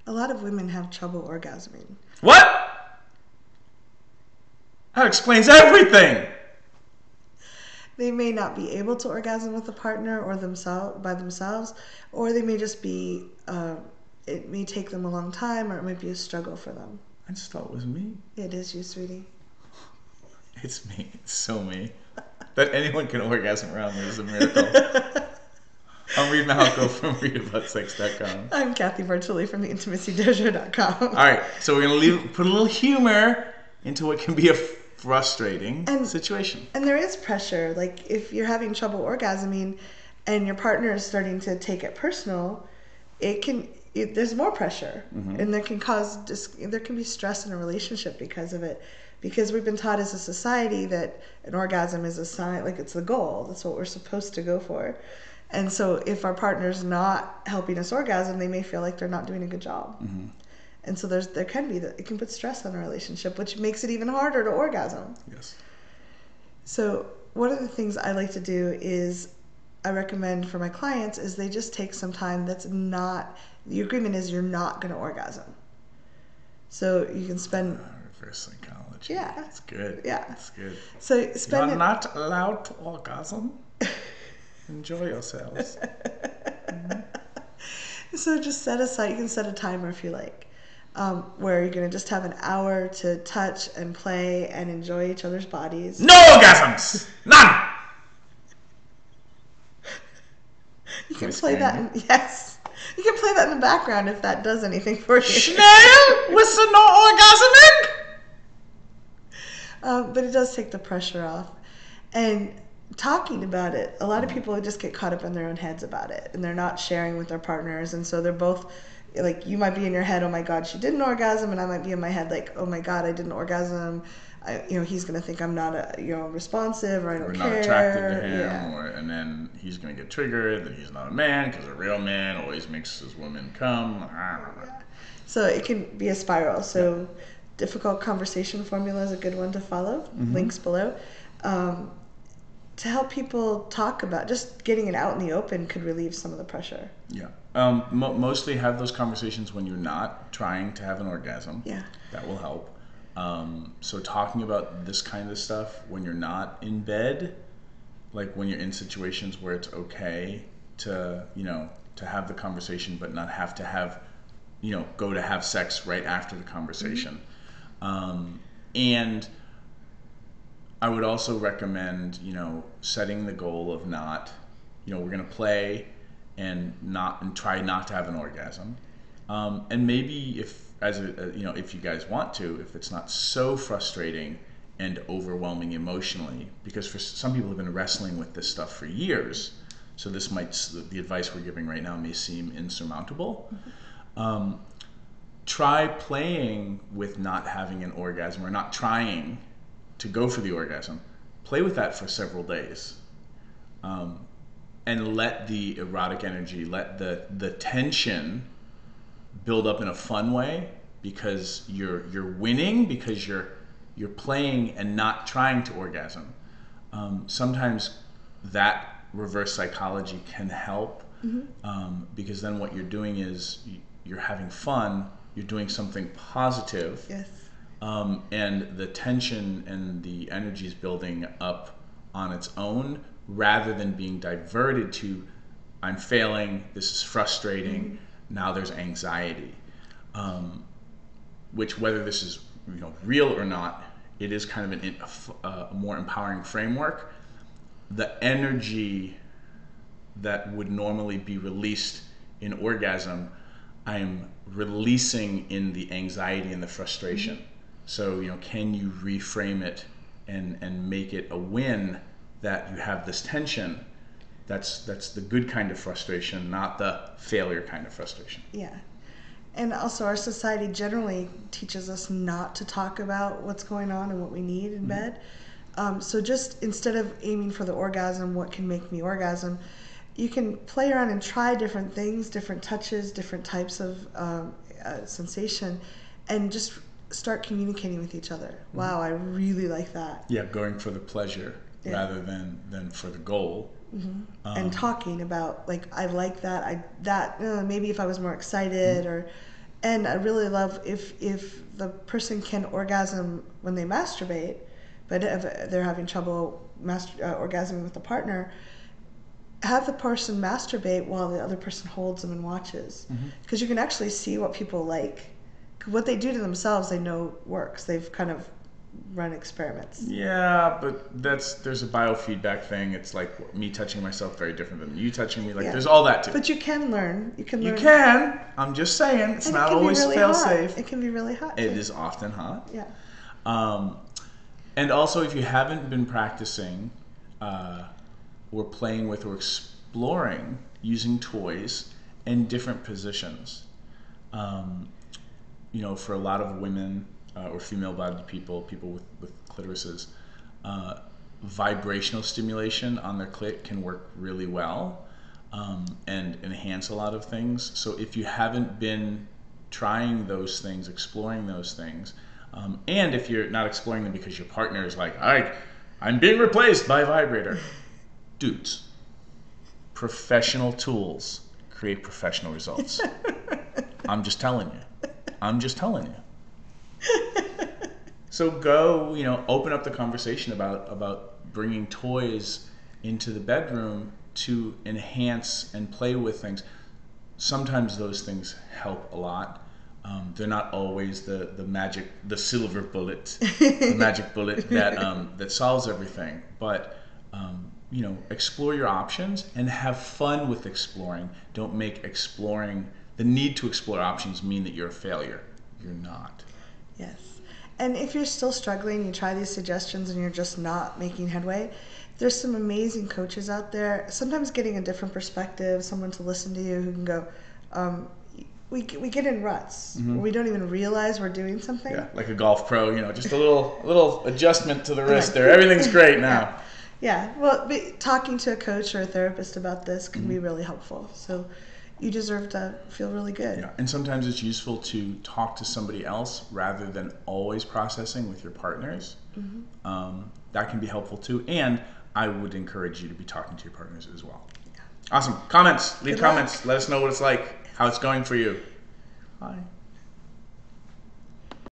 A lot of women have trouble orgasming. What? That explains everything. They may not be able to orgasm with a partner or by themselves, or they may just be. It may take them a long time, or it might be a struggle for them. I just thought it was me. It is you, sweetie. It's me. It's so me. That anyone can orgasm around me is a miracle. I'm Reid Malco from readaboutsex.com. I'm Cathy virtually from theintimacydojo.com. All right, so we're gonna put a little humor into what can be a frustrating situation. And there is pressure. Like if you're having trouble orgasming, and your partner is starting to take it personal, there's more pressure, and there can be stress in a relationship because of it. Because we've been taught as a society that an orgasm is a sign, like it's the goal. That's what we're supposed to go for. And so if our partner's not helping us orgasm, they may feel like they're not doing a good job. And so there can be that it can put stress on a relationship, which makes it even harder to orgasm. Yes. So one of the things I like to do is I recommend for my clients is they just take some time that's not, the agreement is you're not going to orgasm. So you can spend... reverse psychology. Yeah. It's good. Yeah. It's good. So spend... You're not allowed to orgasm. Enjoy yourselves. So just set aside, you can set a timer if you like, where you're going to just have an hour to touch and play and enjoy each other's bodies. No orgasms! None! You can play that yes. You can play that in the background if that does anything for you. Schnell with the no orgasming! But it does take the pressure off. And talking about it, a lot of people just get caught up in their own heads about it, and they're not sharing with their partners, and so they're both like, you might be in your head, oh my god, she didn't orgasm, and I might be in my head like, oh my god, I didn't orgasm. He's gonna think I'm not responsive, or I don't care. We're not attracted to him, and then he's gonna get triggered that he's not a man, because a real man always makes his woman come. So it can be a spiral. So difficult conversation formula is a good one to follow. Links below. To help people talk about, just getting it out in the open could relieve some of the pressure. Yeah. Mostly have those conversations when you're not trying to have an orgasm. Yeah. That will help. So talking about this kind of stuff when you're not in bed, like when you're in situations where it's okay to, to have the conversation, but not have to have, go to have sex right after the conversation. And I would also recommend, setting the goal of not, we're going to play and try not to have an orgasm. And maybe if you guys want to, if it's not so frustrating and overwhelming emotionally, because for some people have been wrestling with this stuff for years, so the advice we're giving right now may seem insurmountable. Try playing with not having an orgasm, or not trying to go for the orgasm. Play with that for several days, and let the erotic energy, let the tension build up in a fun way, because you're winning, because you're playing and not trying to orgasm. Sometimes that reverse psychology can help, because then what you're doing is you're having fun, you're doing something positive. Yes. And the tension and the energy is building up on its own, rather than being diverted to, I'm failing, this is frustrating, now there's anxiety. Which, whether this is real or not, it is kind of a more empowering framework. The energy that would normally be released in orgasm, I'm releasing in the anxiety and the frustration. So, can you reframe it and make it a win that you have this tension? That's the good kind of frustration, not the failure kind of frustration. Yeah. And also our society generally teaches us not to talk about what's going on and what we need in bed. So just instead of aiming for the orgasm, what can make me orgasm, you can play around and try different things, different touches, different types of sensation, and just start communicating with each other. Wow, I really like that. Yeah, going for the pleasure rather than for the goal. And talking about, like, I like that. Maybe if I was more excited, or And I really love if the person can orgasm when they masturbate, but if they're having trouble orgasming with the partner, have the person masturbate while the other person holds them and watches, because you can actually see what people like. What they do to themselves, they know works. They've kind of run experiments. Yeah, but there's a biofeedback thing. It's like me touching myself very different than you touching me. Like there's all that too. But you can learn. You can learn. You can. I'm just saying, it's not always really fail hot. safe. It can be really hot. It is often hot. Yeah. And also, if you haven't been practicing or playing with or exploring using toys in different positions, for a lot of women or female-bodied people with clitorises, vibrational stimulation on their clit can work really well and enhance a lot of things. So if you haven't been trying those things, exploring those things, and if you're not exploring them because your partner is like, I'm being replaced by a vibrator. Dudes, professional tools create professional results. I'm just telling you. So go, open up the conversation about bringing toys into the bedroom to enhance and play with things. Sometimes those things help a lot. They're not always the silver bullet, the magic bullet that solves everything. But explore your options and have fun with exploring. Don't make the need to explore options mean that you're a failure. You're not. Yes. And if you're still struggling, you try these suggestions and you're just not making headway, there's some amazing coaches out there. Sometimes getting a different perspective, someone to listen to you who can go, we get in ruts where we don't even realize we're doing something. Yeah, like a golf pro, just a little adjustment to the wrist there. Everything's great now. Yeah. Well, talking to a coach or a therapist about this can be really helpful. So you deserve to feel really good. Yeah, and sometimes it's useful to talk to somebody else rather than always processing with your partners. That can be helpful too. And I would encourage you to be talking to your partners as well. Yeah. Awesome. Comments. Leave comments. Let us know what it's like, how it's going for you. Bye.